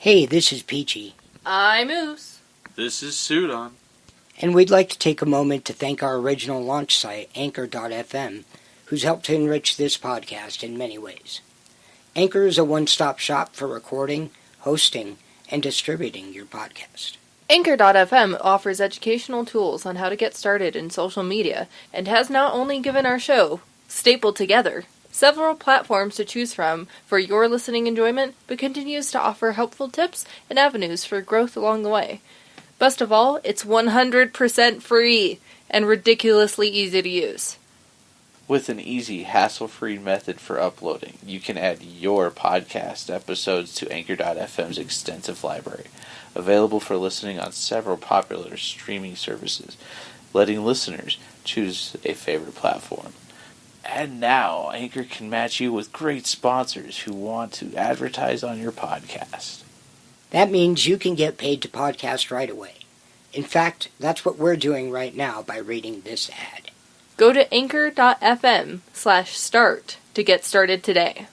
Hey, this is Peachy. I'm Oos. This is Sudan. And we'd like to take a moment to thank our original launch site, Anchor.fm, who's helped to enrich this podcast in many ways. Anchor is a one-stop shop for recording, hosting, and distributing your podcast. Anchor.fm offers educational tools on how to get started in social media and has not only given our show, stapled together, several platforms to choose from for your listening enjoyment, but continues to offer helpful tips and avenues for growth along the way. Best of all, it's 100% free and ridiculously easy to use. With an easy, hassle-free method for uploading, you can add your podcast episodes to Anchor.fm's extensive library, available for listening on several popular streaming services, letting listeners choose a favorite platform. And now, Anchor can match you with great sponsors who want to advertise on your podcast. That means you can get paid to podcast right away. In fact, that's what we're doing right now by reading this ad. Go to anchor.fm/start to get started today.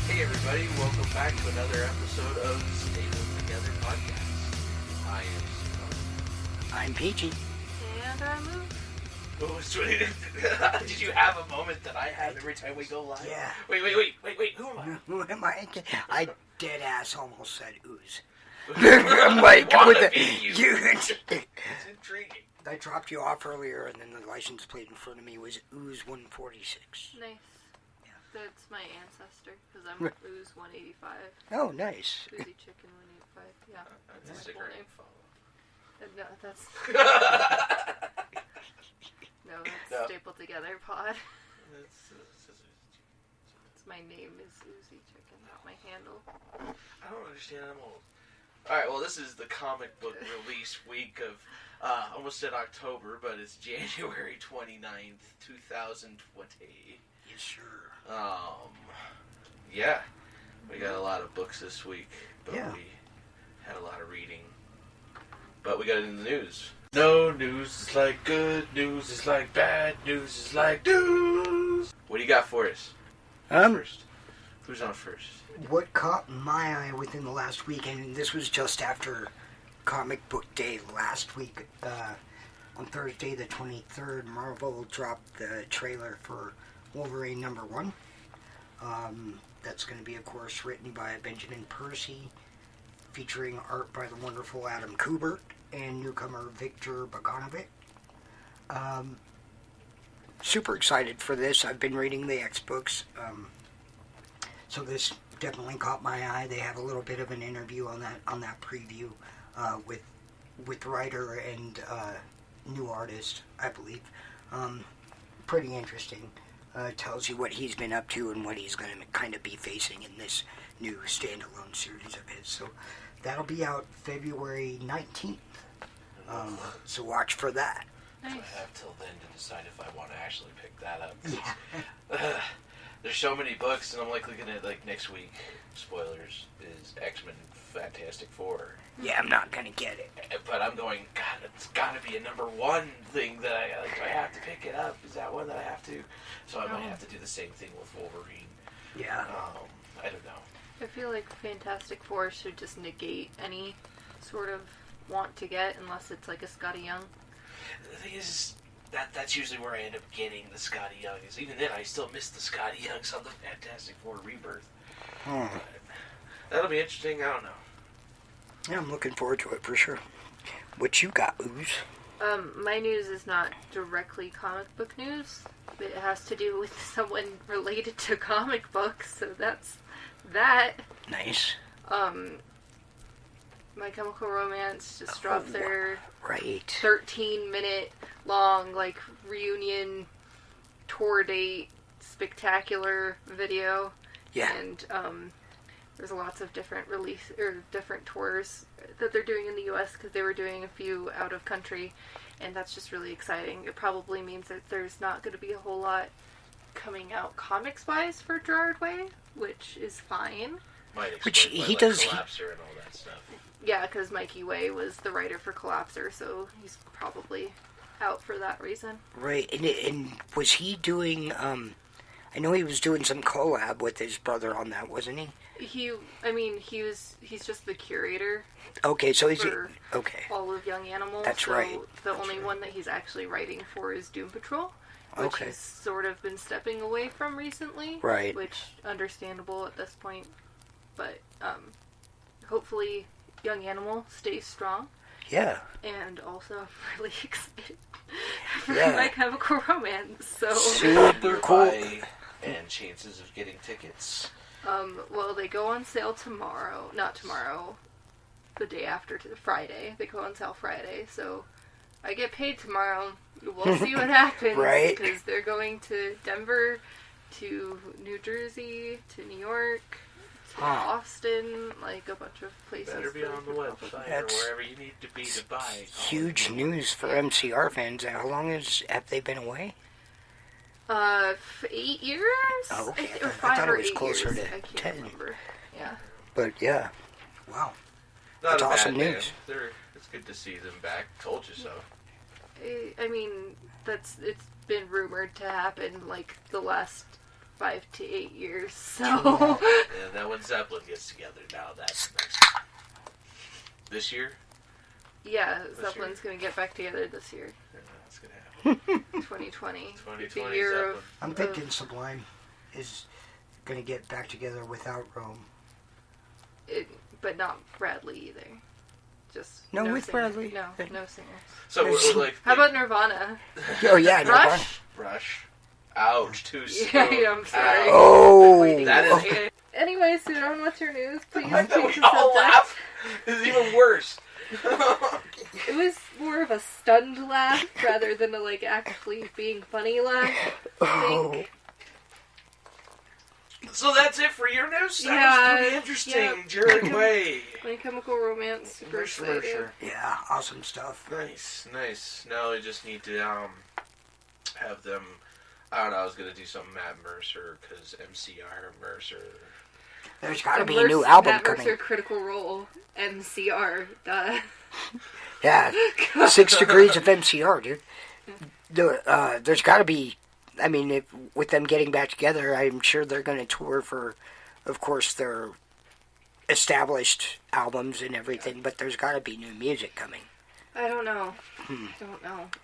Hey everybody, welcome back to another episode of Stapled Together Podcast. I am Sudan. I'm Peachy. And I'm Oos. What was did you have a moment that I have every time we go live? Yeah. Wait, who am I? Who am I? I dead ass almost said ooze. I'm like, Wanna with the, be you. it's intriguing. I dropped you off earlier, and then the license plate in front of me was Ooze 146. Nice. Yeah. That's my ancestor, because I'm Oos 185. Oh, nice. Oozy Chicken 185, yeah. That's my a sticker full I name. can follow. No, that's No. Stapled Together Pod. It's My name is Oozy Chicken, not my handle. I don't understand, I'm old. Alright, well this is the comic book release week of, almost said October, but it's January 29th, 2020. Yes, sir. Yeah, we got a lot of books this week, but Yeah. we had a lot of reading. But we got it in the news. No news is like good news is like bad news is like news. What do you got for us? First. Who's on first? What caught my eye within the last week, and this was just after Comic Book Day last week, on Thursday the 23rd, Marvel dropped the trailer for Wolverine #1. That's going to be, of course, written by Benjamin Percy, featuring art by the wonderful Adam Kubert and newcomer Victor Bogdanovic. Super excited for this. I've been reading the X books, so this definitely caught my eye. They have a little bit of an interview on that preview with writer and new artist, I believe. Pretty interesting. Tells you what he's been up to and what he's going to kind of be facing in this new standalone series of his. So that'll be out February 19th. So watch for that. Nice. So I have till then to decide if I want to actually pick that up. Yeah. There's so many books, and I'm like looking at like next week. Spoilers is X-Men Fantastic Four. Yeah, I'm not going to get it. But I'm going, God, it's got to be a #1 thing that I like. Do I have to pick it up? Is that one that I have to? So I might have to do the same thing with Wolverine. Yeah. I don't know. I feel like Fantastic Four should just negate any sort of want to get, unless it's like a Scotty Young. The thing is, that's usually where I end up getting the Scotty Youngs. Even then, I still miss the Scotty Youngs on the Fantastic Four Rebirth. But that'll be interesting. I don't know. Yeah, I'm looking forward to it for sure. What you got, Ooze? My news is not directly comic book news. It has to do with someone related to comic books, so that's that. Nice. My Chemical Romance just dropped their Right. 13-minute long, like, reunion tour date spectacular video. Yeah. And, there's lots of different different tours that they're doing in the U.S. because they were doing a few out of country, and that's just really exciting. It probably means that there's not going to be a whole lot coming out comics-wise for Gerard Way, which is fine. Might Which explain he why, does- Collapser and all that. and stuff. Yeah, because Mikey Way was the writer for Collapser, so he's probably out for that reason. Right, and was he doing, I know he was doing some collab with his brother on that, wasn't he? He's just the curator. Okay, so he's... for Okay. all of Young Animal. That's so right. The only one that he's actually writing for is Doom Patrol, which he's sort of been stepping away from recently. Right. Which, understandable at this point. But, hopefully Young Animal stays strong. Yeah. And also, I'm really excited for Yeah. My Chemical Romance. So Super cool. And chances of getting tickets. Well, they go on sale tomorrow. Not tomorrow. The day after, Friday. They go on sale Friday, so I get paid tomorrow. We'll see what happens. Right. Because they're going to Denver, to New Jersey, to New York, to Austin, like a bunch of places. Better be on the website That's or wherever you need to be to buy. Huge news for MCR fans. How long have they been away? 8 years? Oh, okay. Or I 5 thought or it was 8 closer years. to I can't 10. remember. Yeah. But yeah. Wow. Not That's a awesome bad news. band. It's good to see them back. Told you so. I mean, it's been rumored to happen like the last 5 to 8 years. So And then when Zeppelin gets together, now that's nice. This year? yeah, Zeppelin's gonna get back together this year, Yeah, that's gonna happen. 2020. 2020 The year Zeppelin. of. I'm thinking Sublime is going to get back together without Rome. But not Bradley either. Just No, with singer. Bradley. No singers. So we're like... How about Nirvana? Oh, yeah. no, Rush? Rush. Ouch, too soon. Yeah, I'm sorry. Oh. Waiting That to is- say it. Anyway, Sudan, what's your news? Please I like that change we the all subject. laugh. This is even worse. It was more of a stunned laugh rather than a actually being funny laugh. I think. So that's it for your news? Yeah, That was pretty interesting. yeah. Jared Way. My Chemical Romance, super excited. Yeah, awesome stuff. Nice. Now I just need to have them... I don't know, I was going to do something Matt Mercer, because MCR Mercer... There's got to be a new album Matt coming. Mercer, Critical Role, MCR, duh. Yeah, 6 degrees of MCR, dude. There's got to be... I mean, with them getting back together, I'm sure they're going to tour for, of course, their established albums and everything, but there's got to be new music coming. I don't know.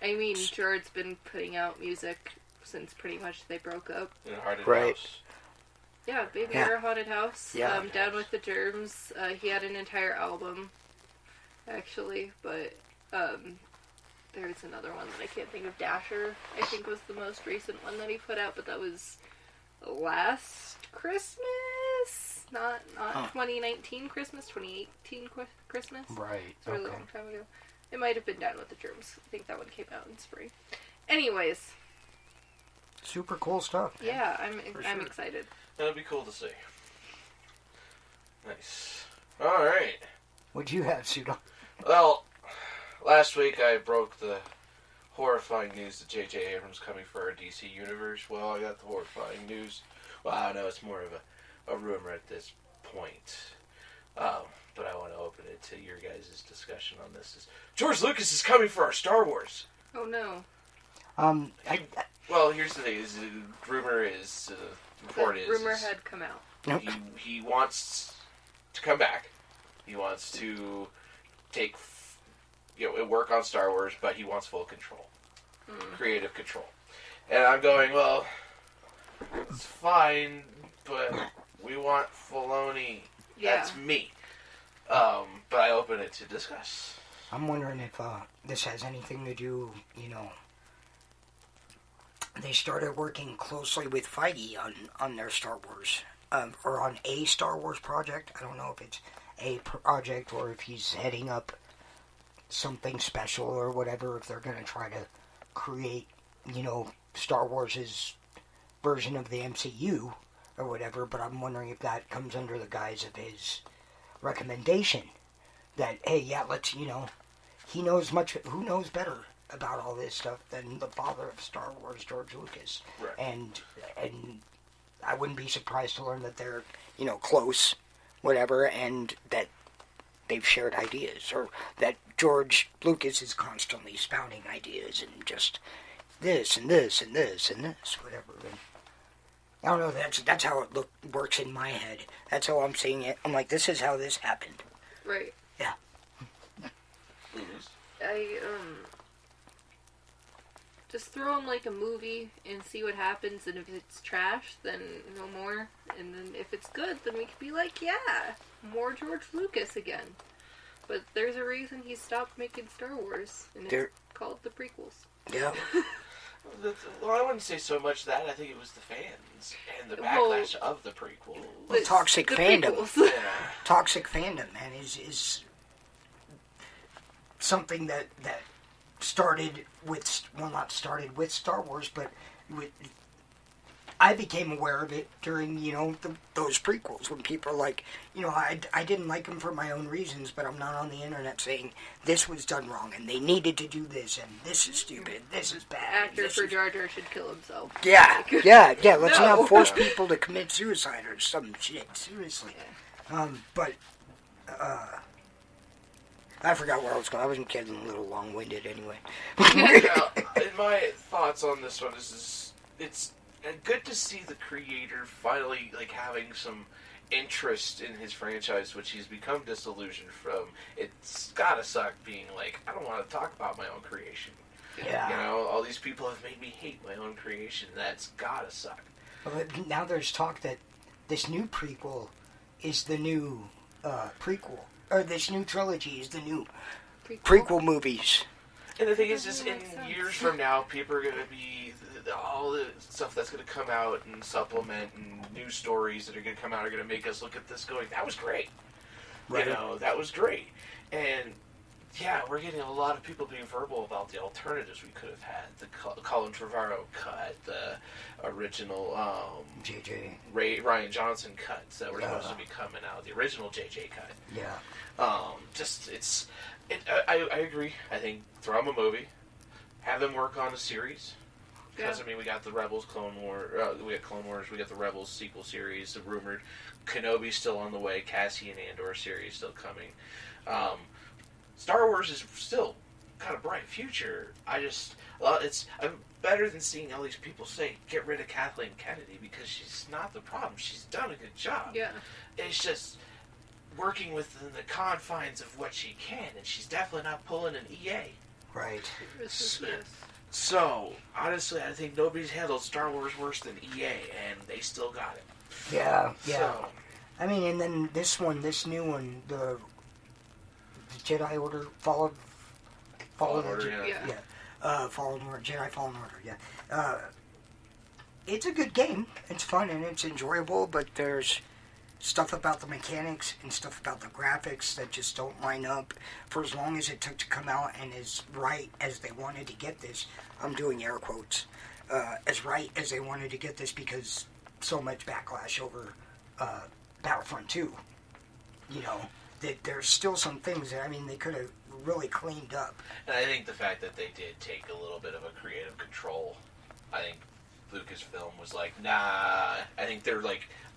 I mean, Jared's been putting out music since pretty much they broke up. In a Haunted Right. House. Yeah, Baby Yeah. You're a Haunted House. Yeah. Down with the Germs. He had an entire album, actually, but there's another one that I can't think of. Dasher, I think, was the most recent one that he put out, but that was last Christmas? Not 2019 Christmas, 2018 Christmas. Right. It's a really long time ago. It might have been Down with the Germs. I think that one came out in spring. Anyways. Super cool stuff. Yeah, I'm sure. excited. That'd be cool to see. Nice. Alright. What'd you have, Sudan? Well, last week I broke the horrifying news that J.J. Abrams coming for our DC universe. Well, I got the horrifying news. Well, I don't know, it's more of a rumor at this point. But I want to open it to your guys' discussion on this. George Lucas is coming for our Star Wars. Oh no. Well, here's the thing: rumor is report is Rumor had come out. he wants to come back. He wants to take work on Star Wars, but he wants full control, creative control. And I'm going, well, it's fine, but we want Filoni. Yeah. That's me. But I open it to discuss. I'm wondering if this has anything to do, they started working closely with Feige on their Star Wars, or on a Star Wars project. I don't know if it's a project or if he's heading up something special or whatever, if they're going to try to create, Star Wars' version of the MCU or whatever, but I'm wondering if that comes under the guise of his recommendation that, hey, yeah, let's, he knows who knows better about all this stuff than the father of Star Wars, George Lucas. Right. And I wouldn't be surprised to learn that they're, close, whatever, and that they've shared ideas, or that George Lucas is constantly spouting ideas and just this and this and this and this, whatever. And I don't know. That's how it works in my head. That's how I'm seeing it. I'm like, this is how this happened. Right. Yeah. I just throw him like a movie and see what happens, and if it's trash, then no more. And then if it's good, then we could be like, yeah, more George Lucas again. But there's a reason he stopped making Star Wars, and it's called the prequels. Yeah. Well, I wouldn't say so much that. I think it was the fans and the backlash of the prequel. Well, toxic fandom. Yeah. Toxic fandom, man, is something that started with, well, not started with Star Wars, but I became aware of it during, those prequels, when people are like, I didn't like them for my own reasons, but I'm not on the internet saying this was done wrong, and they needed to do this, and this is stupid, this is bad. Actor for Jar Jar should kill himself. Yeah, let's not force people to commit suicide or some shit, seriously. Yeah. I forgot where I was going. I wasn't getting a little long-winded anyway. My thoughts on this one is it's good to see the creator finally having some interest in his franchise, which he's become disillusioned from. It's gotta suck being like, I don't want to talk about my own creation. Yeah. All these people have made me hate my own creation. That's gotta suck. But now there's talk that this new prequel is the new prequel. Or this new trilogy is the new prequel movies. And the thing is in years from now, people are going to be, all the stuff that's going to come out and supplement and new stories that are going to come out are going to make us look at this going, that was great. Right. That was great. And yeah, we're getting a lot of people being verbal about the alternatives we could have had. The Colin Trevorrow cut, the original Ryan Johnson cuts that were supposed to be coming out, the original JJ cut. Yeah. I agree. I think throw him a movie, have them work on a series. Because, we got the Rebels Clone Wars, we got Clone Wars, we got the Rebels sequel series, the rumored Kenobi's still on the way, Cassian Andor series still coming. Star Wars is still got a bright future. I'm better than seeing all these people say, get rid of Kathleen Kennedy, because she's not the problem. She's done a good job. Yeah. It's just working within the confines of what she can, and she's definitely not pulling an EA. Right. So, honestly, I think nobody's handled Star Wars worse than EA, and they still got it. Yeah. So, and then this new one, the Jedi Order, Fallen Order, Fallen Order, Jedi Fallen Order, yeah. It's a good game. It's fun and it's enjoyable, but there's stuff about the mechanics and stuff about the graphics that just don't line up. For as long as it took to come out and as right as they wanted to get this, I'm doing air quotes, as right as they wanted to get this, because so much backlash over Battlefront 2. That there's still some things that, they could have really cleaned up. And I think the fact that they did take a little bit of a creative control, I think Lucasfilm was like, nah, I think they're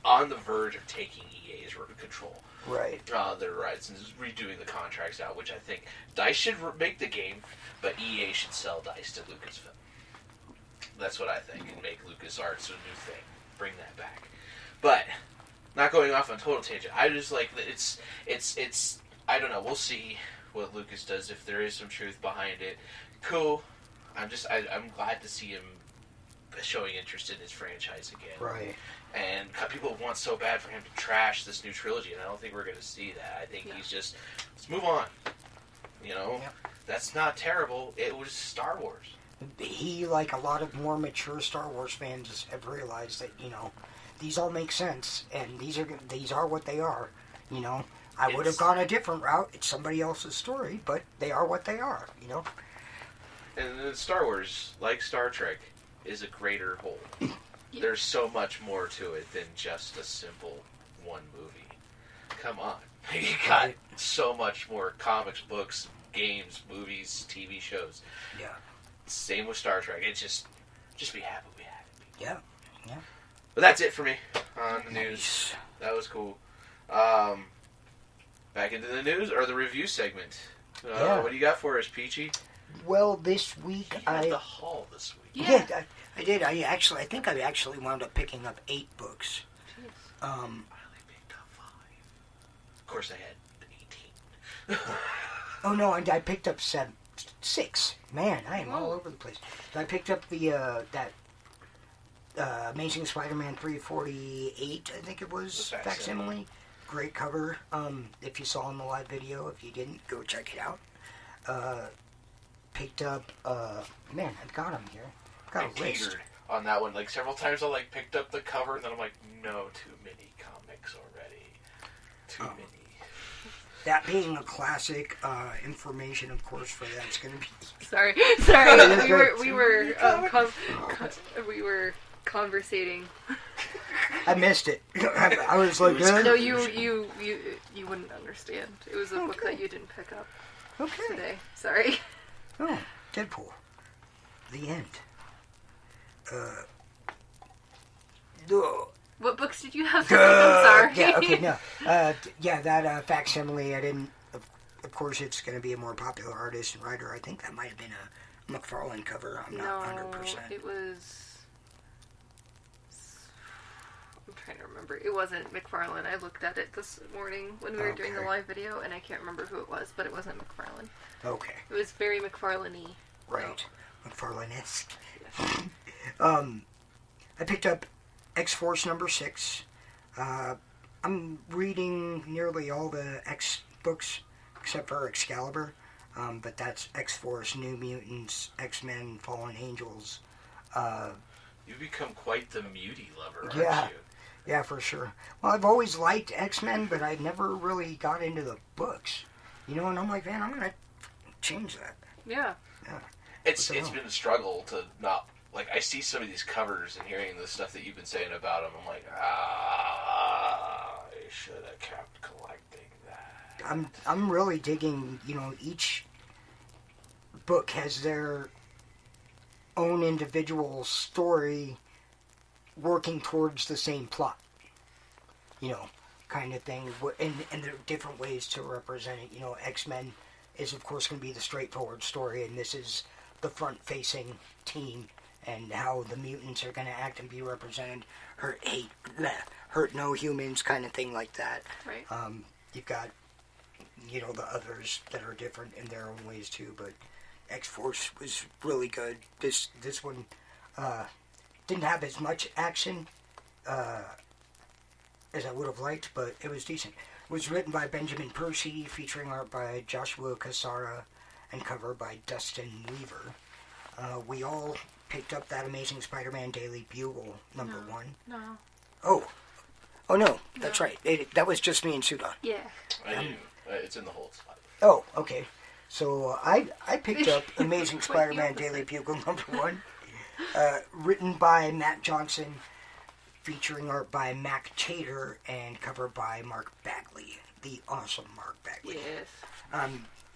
on the verge of taking EA's control. Right. Their rights and redoing the contracts out, which I think DICE should make the game, but EA should sell DICE to Lucasfilm. That's what I think, and make LucasArts a new thing. Bring that back. But, not going off on total tangent, I just like that it's I don't know, we'll see what Lucas does, if there is some truth behind it. Cool. I'm glad to see him showing interest in his franchise again. Right. And people want so bad for him to trash this new trilogy, and I don't think we're going to see that. I think he's just, let's move on. That's not terrible. It was Star Wars. He, like a lot of more mature Star Wars fans, have realized that, these all make sense, and these are what they are. I would have gone a different route. It's somebody else's story, but they are what they are. And Star Wars, like Star Trek, is a greater whole. There's so much more to it than just a simple one movie. Come on. You got so much more: comics, books, games, movies, TV shows. Yeah. Same with Star Trek. It's just be happy we had it. Yeah. Yeah. But that's it for me on the news. That was cool. Back back into the news or the review segment. Yeah. What do you got for us, Peachy? Well, this week You had the haul this week. Yeah, I did. I think I actually wound up picking up 8 books. I only picked up 5. Of course, I had 18. Oh no, I picked up 6. Man, I am all over the place. I picked up the Amazing Spider-Man 348, I think it was, facsimile. Great cover. If you saw in the live video, if you didn't, go check it out. Picked up, man, I've got them here. Got a list. Catered on that one. Like, several times I, picked up the cover, and then I'm like, no, too many comics already. Too many. That being a classic, information, of course, for that's going to be... Sorry. We were conversating. I missed it. I was like, No, you wouldn't understand. It was a book that you didn't pick up today. Sorry. Oh, Deadpool. The end. What books did you have to pick? I'm sorry. Yeah, okay, no. That facsimile, I didn't... Of course, it's going to be a more popular artist and writer. I think that might have been a McFarlane cover. I'm not 100%. It was... I'm trying to remember. It wasn't McFarlane. I looked at it this morning when we were doing the live video, and I can't remember who it was, but it wasn't McFarlane. Okay. It was very McFarlane-y. Right. McFarlane-esque. I picked up X-Force number 6. I'm reading nearly all the X books except for Excalibur, but that's X-Force, New Mutants, X-Men, Fallen Angels. You've become quite the mutie lover, aren't you? Yeah, for sure. Well, I've always liked X-Men, but I never really got into the books. You know, and I'm like, man, I'm going to change that. Yeah. It's been a struggle to not... Like, I see some of these covers and hearing the stuff that you've been saying about them, I'm like, I should have kept collecting that. I'm really digging, each book has their own individual story working towards the same plot, kind of thing, and there are different ways to represent it. X-Men is, of course, going to be the straightforward story, and this is the front-facing team, and how the mutants are going to act and be represented, hurt no humans, kind of thing like that. Right. You've got, the others that are different in their own ways too, but X-Force was really good. This one didn't have as much action as I would have liked, but it was decent. It was written by Benjamin Percy, featuring art by Joshua Cassara, and cover by Dustin Weaver. We all picked up that Amazing Spider-Man Daily Bugle, number 1. No. Oh no, that's right. That was just me and Sudan. Yeah. It's in the hold spot. Oh, okay. So I picked up Amazing Spider-Man Daily Bugle number 1, written by Matt Johnson, featuring art by Mac Chater, and cover by Mark Bagley, the awesome Mark Bagley. Yes.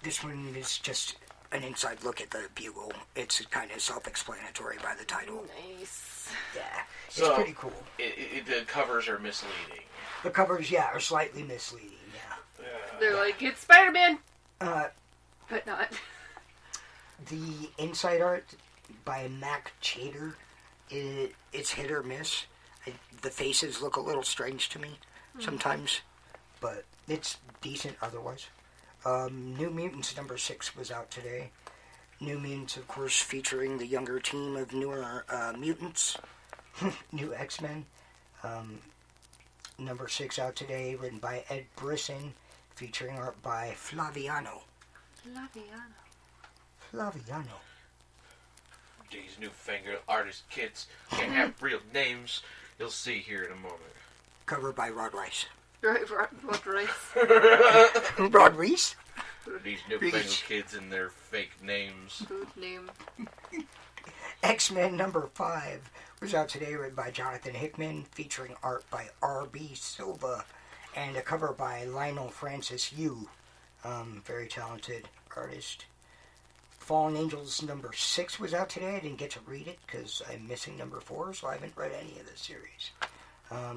This one is just an inside look at the Bugle. It's kind of self-explanatory by the title. Nice. Yeah, it's pretty cool. The covers are misleading. The covers, are slightly misleading, They're like, it's Spider-Man! But not. The inside art by Mac Chater, it's hit or miss. The faces look a little strange to me sometimes, but it's decent otherwise. New Mutants number 6 was out today. New Mutants, of course, featuring the younger team of newer mutants, new X-Men. Number 6 out today, written by Ed Brisson, featuring art by Flaviano. These newfangled artist kids can't have real names. You'll see here in a moment. Cover by Rod Rice. Right, Rod Rice. Rod Reese? These newfangled kids and their fake names. Good name. X-Men number 5 was out today, written by Jonathan Hickman, featuring art by R.B. Silva, and a cover by Lionel Francis Yu. Very talented artist. Fallen Angels number 6 was out today. I didn't get to read it because I'm missing number 4, so I haven't read any of the series. I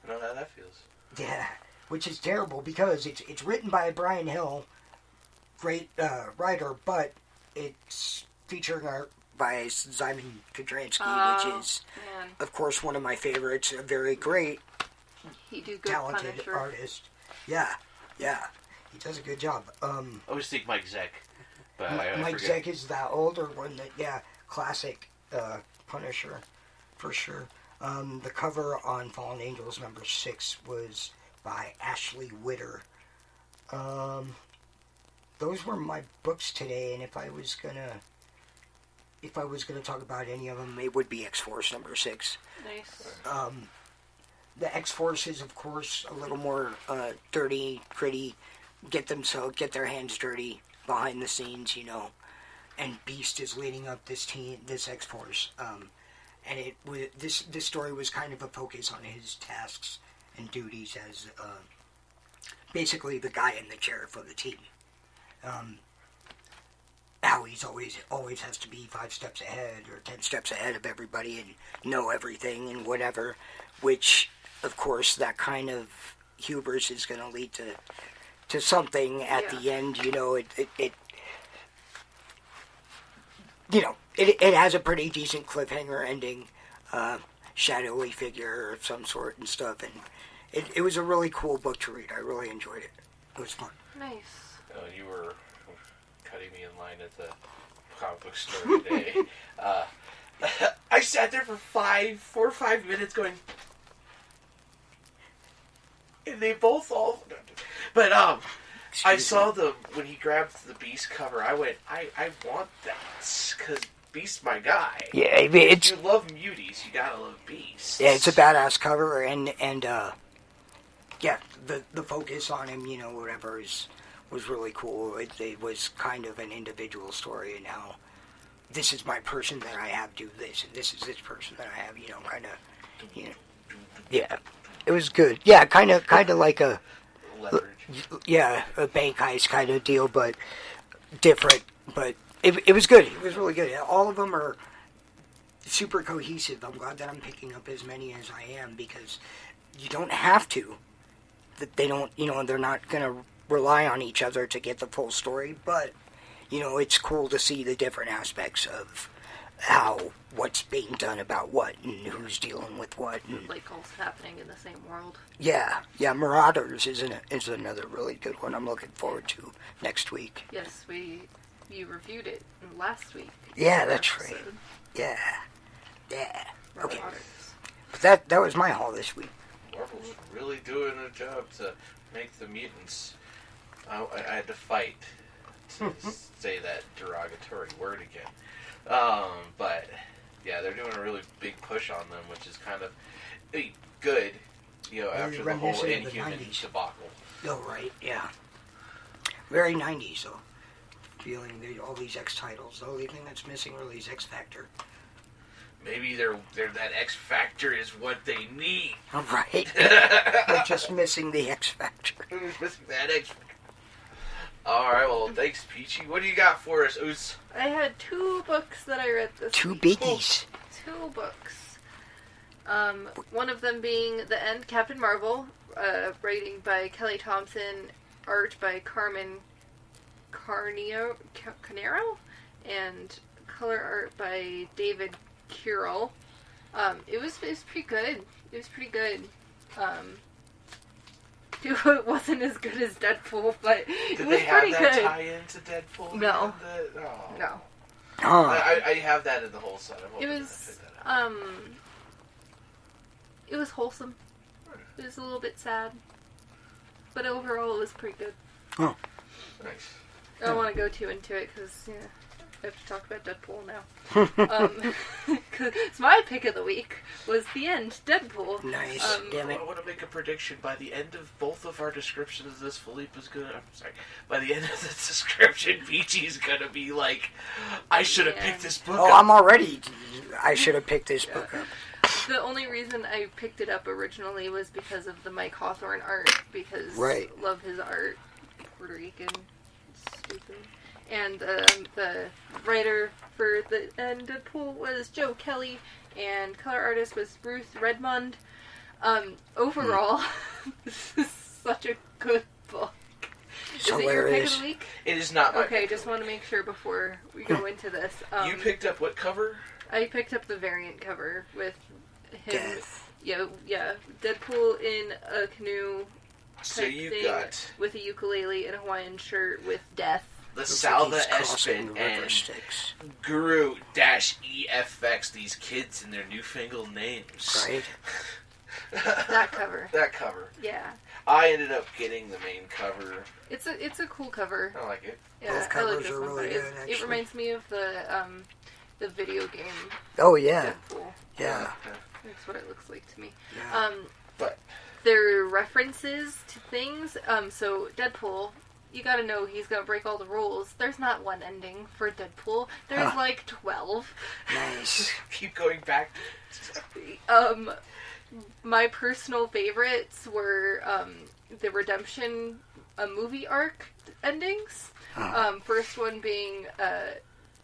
know how that feels. Yeah. which is terrible because it's written by Brian Hill, great writer, but it's featuring art by Simon Kodransky, which is, of course, one of my favorites. A very great, talented Punisher. artist. Yeah. He does a good job. I always think Mike Zeck. But Mike Zeck is the older one classic Punisher, for sure. The cover on Fallen Angels #6 was by Ashley Witter. Those were my books today, and if I was gonna talk about any of them, it would be X-Force #6. Nice. The X-Force is, of course, a little more dirty, gritty, get their hands dirty behind the scenes, and Beast is leading up this X-Force. And this story was kind of a focus on his tasks and duties as basically the guy in the chair for the team. How he's always has to be 5 steps ahead or 10 steps ahead of everybody and know everything and whatever, which, of course, that kind of hubris is going to lead to something at the end. It has a pretty decent cliffhanger ending, shadowy figure of some sort and stuff, and it was a really cool book to read. I really enjoyed it. It was fun. Nice. You were cutting me in line at the comic book store today. I sat there for 4 or 5 minutes going, and they both all. But I saw when he grabbed the Beast cover, I went, I want that, because Beast's my guy. Yeah, if you love muties, you gotta love Beast. Yeah, it's a badass cover, and the focus on him, whatever, was really cool. It was kind of an individual story, and how this is my person that I have do this, and this is this person that I have, kind of, yeah. It was good. Yeah, kind of like a leverage. Yeah, a bank heist kind of deal, but different. But it was good. It was really good. All of them are super cohesive. I'm glad that I'm picking up as many as I am, because you don't have to. That they don't, they're not going to rely on each other to get the full story, but, it's cool to see the different aspects of what's being done about what, and who's dealing with what. And, like, all happening in the same world. Yeah, Marauders is another really good one I'm looking forward to next week. Yes, you reviewed it last week. Yeah, that's right. Yeah. Okay. Marauders. But that was my haul this week. Marvel's really doing a job to make the mutants. I had to fight to say that derogatory word again. But yeah, they're doing a really big push on them, which is kind of good, after the whole Inhuman debacle. Oh, right, yeah. Very 90s, though. Feeling all these X titles. The only thing that's missing really is X Factor. Maybe that X Factor is what they need. All right. They're just missing the X Factor. Missing that X Factor. Alright, well, thanks, Peachy. What do you got for us, Oos? I had 2 books that I read this Two week. biggies. 2 books. One of them being The End, Captain Marvel, writing by Kelly Thompson, art by Carmen Carnero, and color art by David Curel. It was pretty good. It was pretty good. It wasn't as good as Deadpool, but it was pretty good. Did they have that tie-in to Deadpool? No. Oh. No. Oh. I have that in the whole set. It was wholesome. It was a little bit sad, but overall it was pretty good. Oh. Nice. I don't want to go too into it because I have to talk about Deadpool now. Cause my pick of the week was The End, Deadpool. Nice. Damn it. I want to make a prediction. By the end of both of our descriptions of this, Philippe is gonna. I'm sorry. By the end of the description, Peachy's gonna be like, "I should have picked this book up." I'm already. I should have picked this book up. The only reason I picked it up originally was because of the Mike Hawthorne art, because love his art. Puerto Rican, stupid. And the writer for The End Deadpool was Joe Kelly, and color artist was Ruth Redmond. Overall, this is such a good book. It's Is it your pick of hilarious. the week? It is not my Okay, pick just of want to make sure before we go into this. You picked up what cover? I picked up the variant cover with him. Death. Yeah. Deadpool in a canoe So type you thing got with a ukulele and a Hawaiian shirt with death. the Looks Salva like he's crossing Espen the river and Styx. Guru-EFX, these kids and their newfangled names. Right? That cover. That cover. Yeah. I ended up getting the main cover. It's a cool cover. I like it. Yeah, Both I like covers this are one. really It good, actually. reminds me of the video game Oh, yeah. Deadpool. Yeah. That's what it looks like to me. Yeah. But There are references to things. So Deadpool, you gotta know he's gonna break all the rules. There's not one ending for Deadpool. There's like 12. Nice. keep going back. My personal favorites were the Redemption movie arc endings. First one being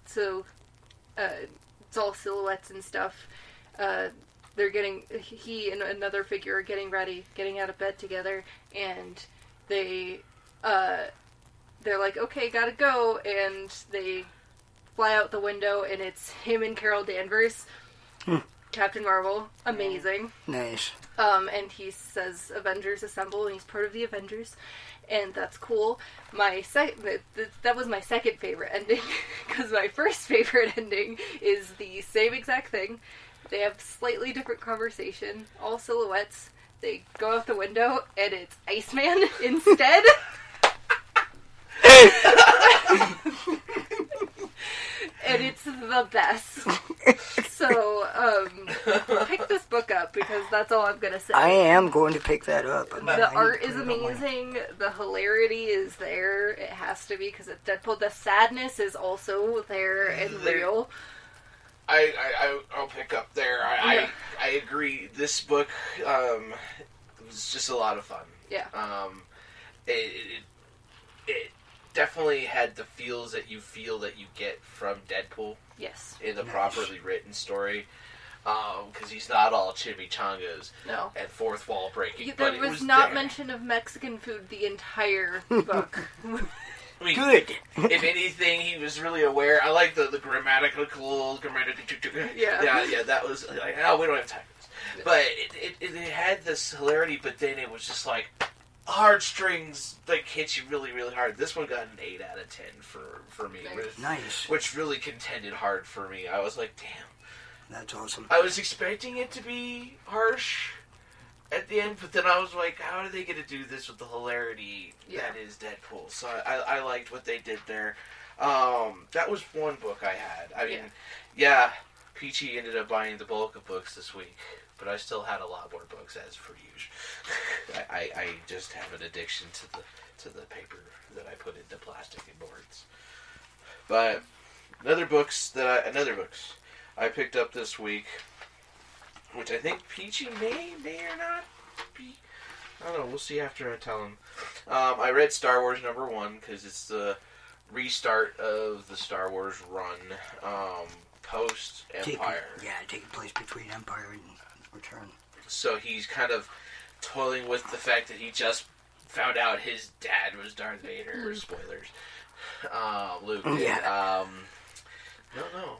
it's all silhouettes and stuff. He and another figure are getting ready, getting out of bed together, and they're like, okay, gotta go, and they fly out the window, and it's him and Carol Danvers, Captain Marvel, amazing. Nice. And he says Avengers Assemble, and he's part of the Avengers, and that's cool. That was my second favorite ending, because my first favorite ending is the same exact thing. They have slightly different conversation, all silhouettes. They go out the window, and it's Iceman instead. And it's the best. So, pick this book up, because that's all I'm gonna say. I am going to pick that up. I mean, I The need to art put is it on my- amazing. The hilarity is there. It has to be, because it's Deadpool. The sadness is also there and real. I'll pick up there. Yeah. I agree. This book was just a lot of fun. Yeah. It definitely had the feels that you feel that you get from Deadpool Yes. in the Nice. properly written story. Because he's not all chimichangas No. and fourth wall breaking. There but it was was not there. mention of Mexican food the entire book. I mean, Good. if anything, he was really aware. I like the grammatical. Yeah. That was like, oh, we don't have time for this. But it had this hilarity, but then it was just like heartstrings like hit you really, really hard. This one got an 8 out of 10 for me, Nice. which really contended hard for me. I was like, damn. That's awesome. I was expecting it to be harsh at the end, but then I was like, how are they going to do this with the hilarity that is Deadpool? So I liked what they did there. That was one book I had. I mean, yeah, Peachy ended up buying the bulk of books this week, but I still had a lot more books as per usual. I just have an addiction to the paper that I put into plastic and boards. But another books I picked up this week, which I think Peachy may or not be. I don't know. We'll see after I tell him. I read Star Wars #1 because it's the restart of the Star Wars run post Empire. Taking place between Empire and Return. So he's kind of toiling with the fact that he just found out his dad was Darth Vader. Spoilers. Luke did. Yeah. No.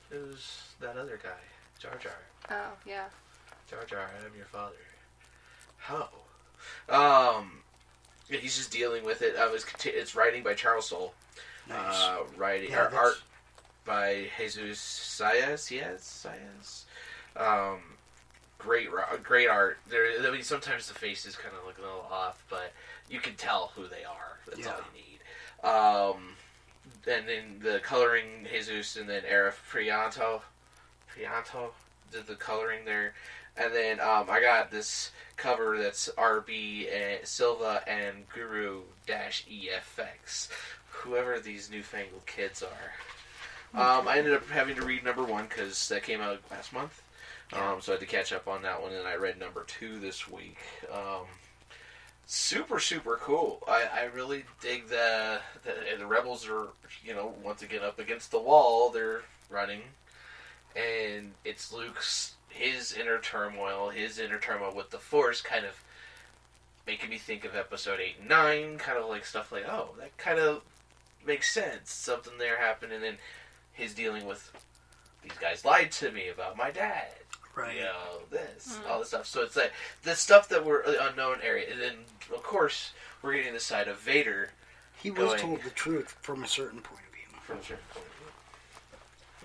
It was that other guy, Jar Jar. Oh, yeah. Jar Jar, I am your father. How? He's just dealing with it. It's writing by Charles Soule. Nice. Art by Jesus Sayas. Yes, Sayas. Great art. I mean, sometimes the faces kind of look a little off, but you can tell who they are. That's all you need. And then the coloring, Jesus, and then Arif Prianto did the coloring there. And then I got this cover that's RB and Silva and Guru-EFX, whoever these newfangled kids are. I ended up having to read #1 because that came out last month. So I had to catch up on that one, and I read #2 this week. Super, super cool. I really dig the Rebels are, once again up against the wall. They're running, and it's his inner turmoil with the Force kind of making me think of episode 8 and 9, kind of like stuff like, oh, that kind of makes sense. Something there happened, and then his dealing with, these guys lied to me about my dad. Right. You know, this, all this stuff. So it's like, the stuff that were unknown area. And then, of course, we're getting the side of Vader. He was told the truth from a certain point of view. From a certain point of view.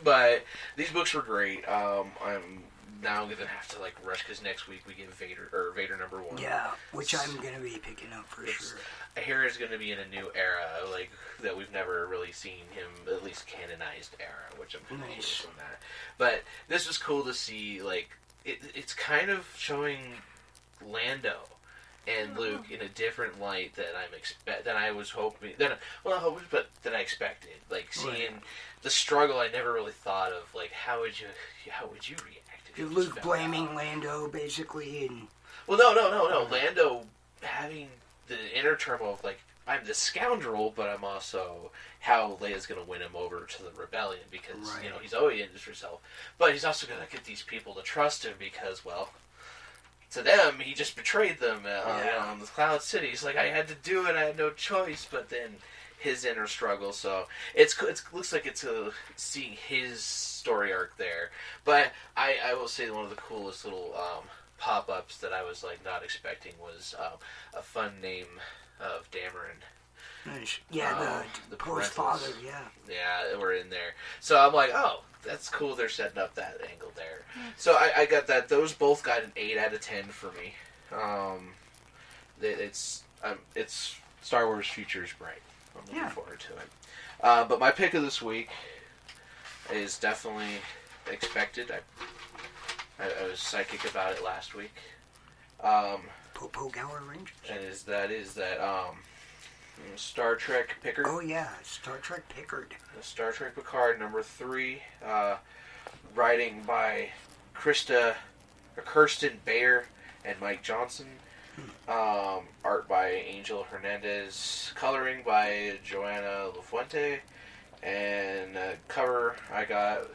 But these books were great. I'm now going to have to like rush because next week we get Vader number 1. Yeah, which I'm going to be picking up for sure. I hear is going to be in a new era, like that we've never really seen him, at least canonized era, which I'm nice on that. But this was cool to see. Like it's kind of showing Lando and Luke in a different light than I was hoping. Than I expected. Like seeing the struggle, I never really thought of. Like how would you react? Luke blaming Lando, basically, and... Well, no. Lando having the inner turmoil of, like, I'm the scoundrel, but I'm also how Leia's going to win him over to the rebellion, because, you know, he's always in this for himself. But he's also going to get these people to trust him, because, well, to them, he just betrayed them you know, in the Cloud City. He's like, I had to do it, I had no choice, but then his inner struggle, so it looks like it's seeing his story arc there. But I will say one of the coolest little pop-ups that I was like not expecting was a fun name of Dameron. Nice. Yeah, the poor father, Yeah, we're in there. So I'm like, oh, that's cool, they're setting up that angle there. So I got that. Those both got an 8 out of 10 for me. It's Star Wars Future is bright. I'm looking forward to it. But my pick of this week is definitely expected. I was psychic about it last week. Popo Gower Rangers. That is Star Trek Picard. Oh yeah, Star Trek Picard. Star Trek Picard number 3, writing by Kirsten Bayer and Mike Johnson. Art by Angel Hernandez, coloring by Joanna Lafuente, and cover I got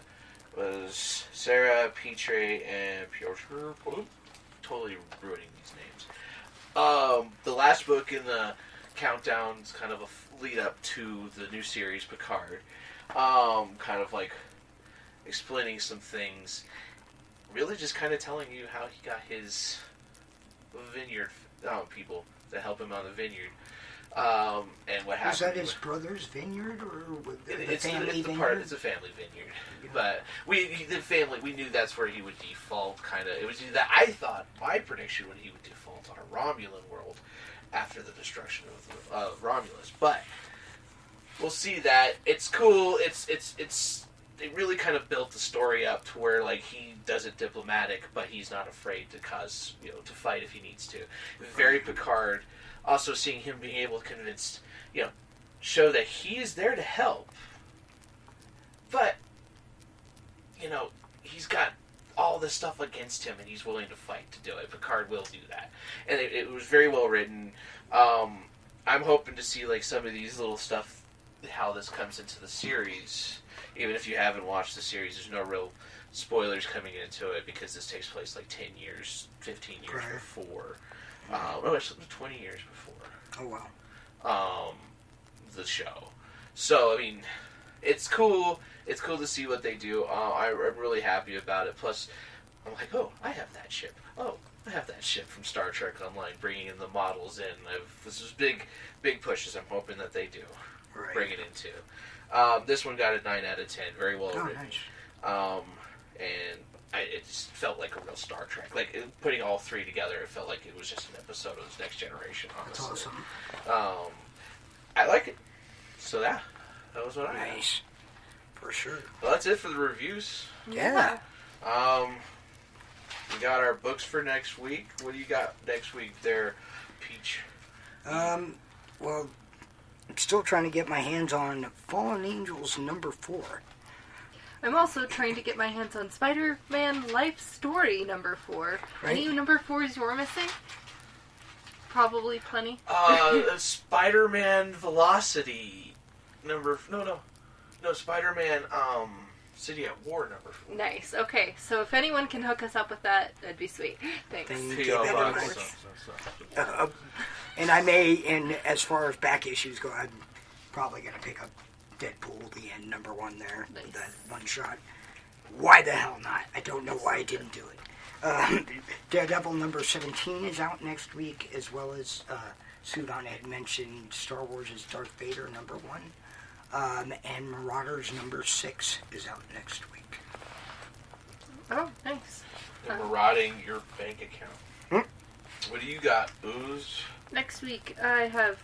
was Sarah Petre and Piotr. Totally ruining these names. The last book in the countdown is kind of a lead up to the new series Picard. Kind of like explaining some things. Really just kind of telling you how he got his vineyard people to help him on the vineyard, and what happened. Was that his brother's vineyard, or the family vineyard? It's a family vineyard, but we knew that's where he would default. Kind of, it was that I thought my prediction when he would default on a Romulan world after the destruction of Romulus, but we'll see that. It's cool. They really kind of built the story up to where, like, he does it diplomatic, but he's not afraid to cause, to fight if he needs to. Very Picard. Also seeing him being able to convince, show that he is there to help. But, he's got all this stuff against him, and he's willing to fight to do it. Picard will do that. And it was very well written. I'm hoping to see, like, some of these little stuff, how this comes into the series. Even if you haven't watched the series, there's no real spoilers coming into it because this takes place like 10 years, 15 years before. It's 20 years before. Oh, wow. The show. So, I mean, it's cool. It's cool to see what they do. I'm really happy about it. Plus, I'm like, oh, I have that ship. Oh, I have that ship from Star Trek Online, bringing in the models in. This is big pushes I'm hoping that they do. Bring it into. This one got a 9 out of 10. Very well written. Nice. And it just felt like a real Star Trek. Like, putting all three together, it felt like it was just an episode of Next Generation, honestly. That's awesome. I like it. So that was what I had. Nice. For sure. Well, that's it for the reviews. Yeah. We got our books for next week. What do you got next week there, Peach? Well, I'm still trying to get my hands on Fallen Angels number 4. I'm also trying to get my hands on Spider-Man Life Story number 4. Right. Any number 4s you're missing? Probably plenty. Spider-Man Velocity number... No, Spider-Man, City at War number 4. Nice. Okay, so if anyone can hook us up with that, that'd be sweet. Thanks. P.O. Box. And I may, and as far as back issues go, I'm probably going to pick up Deadpool, the end number 1 there, Nice. that one shot. Why the hell not? I don't know why I didn't do it. Daredevil number 17 is out next week, as well as Sudan had mentioned Star Wars' Darth Vader number 1. And Marauders number 6 is out next week. Oh, nice. And marauding your bank account. What do you got, Booze? Next week, I have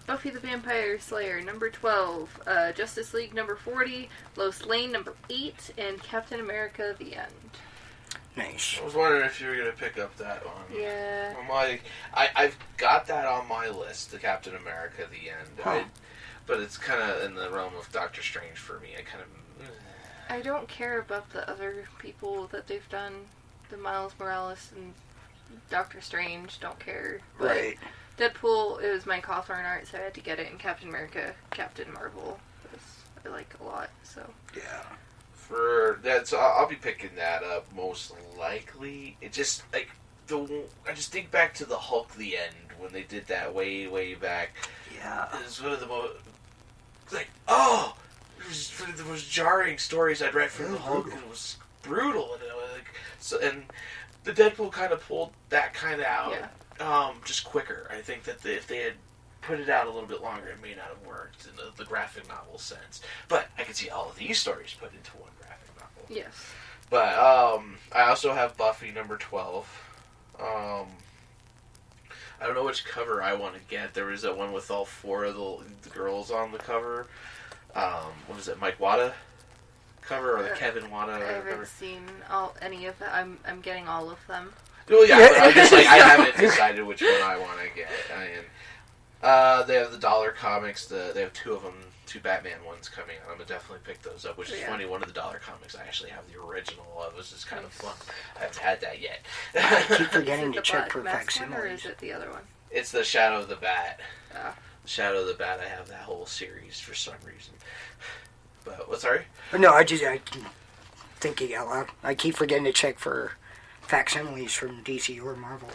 Buffy the Vampire Slayer number 12, Justice League number 40, Lois Lane number 8, and Captain America: The End. Nice. I was wondering if you were going to pick up that one. Yeah. I'm like, I've got that on my list, the Captain America: The End. Huh. But it's kind of in the realm of Doctor Strange for me. I don't care about the other people that they've done. The Miles Morales and Doctor Strange, don't care. But Right. Deadpool, it was my Cawthorn art, so I had to get it. And Captain America, Captain Marvel, I like a lot, so. Yeah. For that, so I'll be picking that up most likely. It just like I just think back to the Hulk: The End when they did that way back. Yeah. It was one of the most it was one of the most jarring stories I'd read from the Hulk. And it was brutal, and it was and the Deadpool kind of pulled that kind of out. Yeah. Just quicker. I think that if they had put it out a little bit longer, it may not have worked in the graphic novel sense. But I could see all of these stories put into one graphic novel. Yes. But I also have Buffy number 12. I don't know which cover I want to get. There was that one with all 4 of the girls on the cover. What was it, Mike Wada cover or the Kevin Wada I cover? haven't seen any of them. I'm getting all of them. Well, yeah, but I'm just like, I haven't decided which one I want to get. They have the Dollar Comics. They have 2 of them, 2 Batman ones coming out. I'm going to definitely pick those up, which is funny. One of the Dollar Comics, I actually have the original of. This is kind of fun. I haven't had that yet. I keep forgetting Is to it check the for Black Mask one, or facsimiles. is it the other one? It's the Shadow of the Bat. Oh. Shadow of the Bat, I have that whole series for some reason. But, what, sorry? No, I thinking out loud. I keep forgetting to check for facsimiles from DC or Marvel.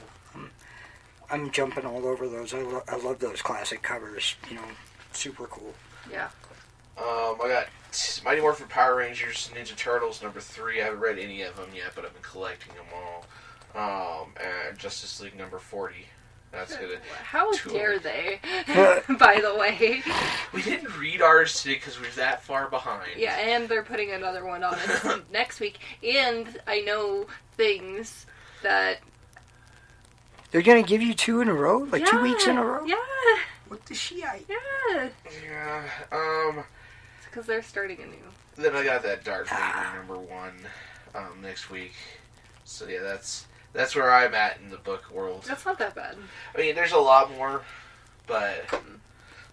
I'm jumping all over those. I love those classic covers. Super cool. Yeah. I got Mighty Morphin Power Rangers, Ninja Turtles number 3. I haven't read any of them yet, but I've been collecting them all. And Justice League number 40. That's good. How dare they? By the way. We didn't read ours today because we're that far behind. Yeah, and they're putting another one on next week. And I know things that... They're going to give you 2 in a row? Like 2 weeks in a row? Yeah. What the shit? Yeah. Yeah. It's because they're starting anew. Then I got that Darth Vader number 1 next week. So yeah, that's where I'm at in the book world. That's not that bad. I mean, there's a lot more, but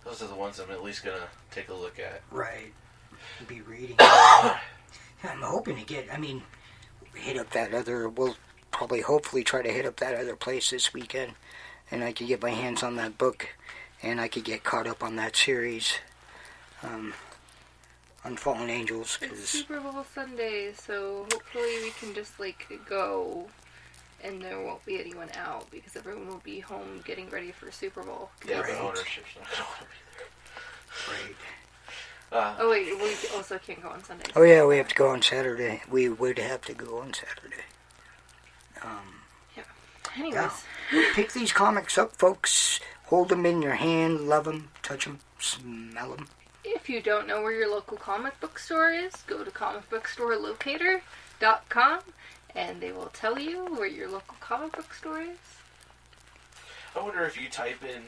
those are the ones I'm at least going to take a look at. Right. Be reading. I'm hoping to get, hit up that other, we'll probably hopefully try to hit up that other place this weekend, and I could get my hands on that book, and I could get caught up on that series, on Fallen Angels. It's Super Bowl Sunday, so hopefully we can just, go, and there won't be anyone out, because everyone will be home getting ready for Super Bowl. Yeah, Right. but ownership's not going to want to be there. Right. Oh wait, we also can't go on Sunday. Oh yeah, we have to go on Saturday. We would have to go on Saturday. Anyways. Yeah. Pick these comics up, folks. Hold them in your hand, love them, touch them, smell them. If you don't know where your local comic book store is, go to comicbookstorelocator.com and they will tell you where your local comic book store is. I wonder if you type in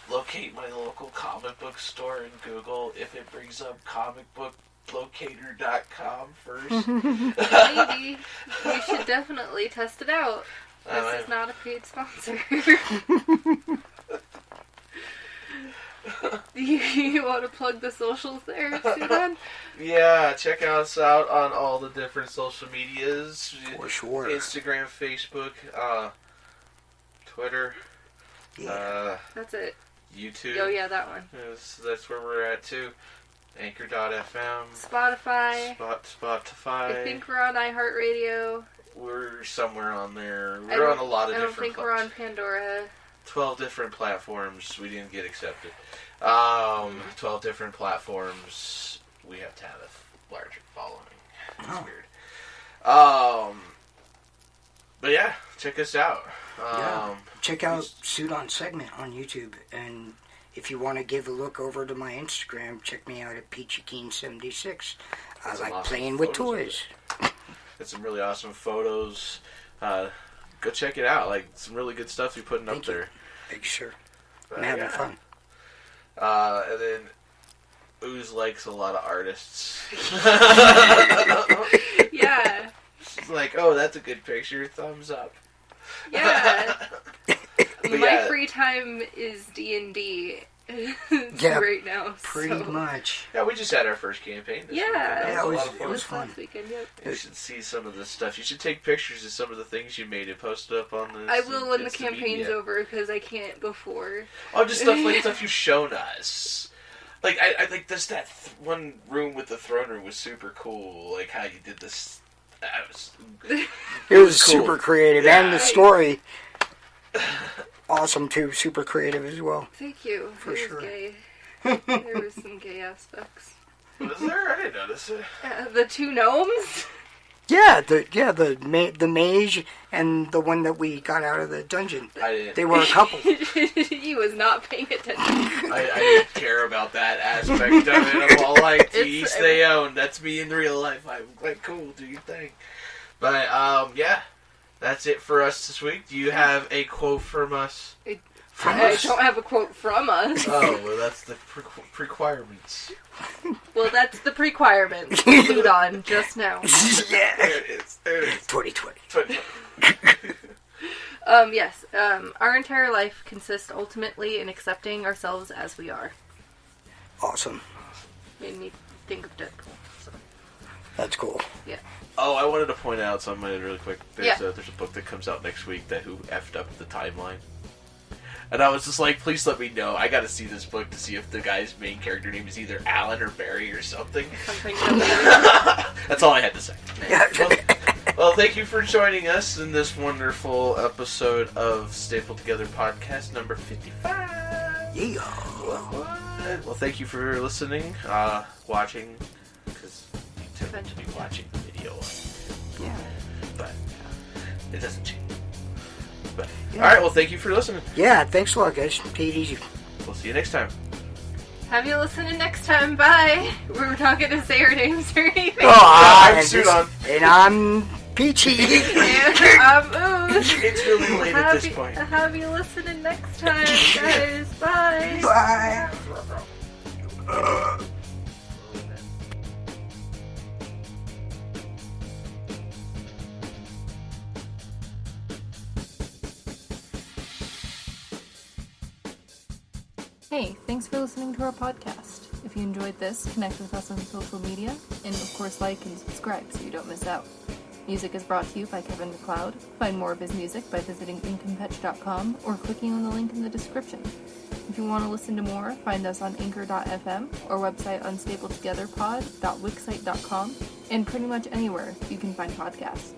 locate my local comic book store in Google, if it brings up comicbooklocator.com first. Maybe. You should definitely test it out. This is not a paid sponsor. You want to plug the socials there, Sudan? Yeah, check us out on all the different social medias. For sure. Instagram, Facebook, Twitter, Yeah. That's it. YouTube. Oh yeah, that one. That's where we're at too. Anchor.fm. Spotify. Spotify. I think we're on iHeartRadio. We're somewhere on there. We're on a lot of different I don't think we're on Pandora. 12 different platforms. We didn't get accepted. 12 different platforms. We have to have a larger following. It's weird. But yeah, check us out. Check out Suit On Segment on YouTube. And if you want to give a look over to my Instagram, check me out at PeachyKeen76. I like awesome playing with toys. Got some really awesome photos. Go check it out. Like, some really good stuff you're putting up there. Thank you, sir. I'm having fun. And then Ooze likes a lot of artists. Yeah. She's like, oh, that's a good picture. Thumbs up. Yeah. My free time is D&D right now. Pretty much. Yeah, we just had our first campaign this weekend. It was fun. Weekend, yep. You should see some of the stuff. You should take pictures of some of the things you made and post it up on the. I will when the campaign's over because I can't before. Oh, just stuff you've shown us. Like I like this one room with the throne room was super cool. Like how you did this. It was cool. Super creative, yeah. And the story, awesome too. Super creative as well. Thank you. For sure. Gay. There was some gay aspects. Was there? I didn't notice it. The two gnomes. Yeah, the mage and the one that we got out of the dungeon. I didn't. They were a couple. He was not paying attention. I didn't care about that aspect of it. I'm all like, to each they own. That's me in real life. I'm like, cool, do your thing. But yeah, that's it for us this week. Do you have a quote from us? I don't have a quote from us. Oh, well, that's the requirements. Well, that's the pre-requirements. Suit on just now. Yeah. There it is. 2020. Yes. Our entire life consists ultimately in accepting ourselves as we are. Awesome. Made me think of Deadpool. So. That's cool. Yeah. Oh, I wanted to point out something really quick. There's Yeah. There's a book that comes out next week who effed up the timeline. And I was just like, please let me know. I gotta see this book to see if the guy's main character name is either Alan or Barry or something. That's all I had to say. Well, thank you for joining us in this wonderful episode of Stapled Together Podcast number 55. Yeah. Well, thank you for listening, watching, because you tend to be watching the video. Yeah. But it doesn't change. But, yeah. Alright, well, thank you for listening. Yeah, thanks a lot, guys. Take it easy. We'll see you next time. Have you listening next time. Bye. We were talking to say our names or anything. I'm Suit On. And I'm Peachy. And I'm Ooze. It's really late at this point. Have you listening next time, guys. Bye. Bye. Hey, thanks for listening to our podcast. If you enjoyed this, connect with us on social media, and of course like and subscribe so you don't miss out. Music is brought to you by Kevin MacLeod. Find more of his music by visiting incompetch.com or clicking on the link in the description. If you want to listen to more, find us on anchor.fm or website on stapledtogetherpod.wixsite.com and pretty much anywhere you can find podcasts.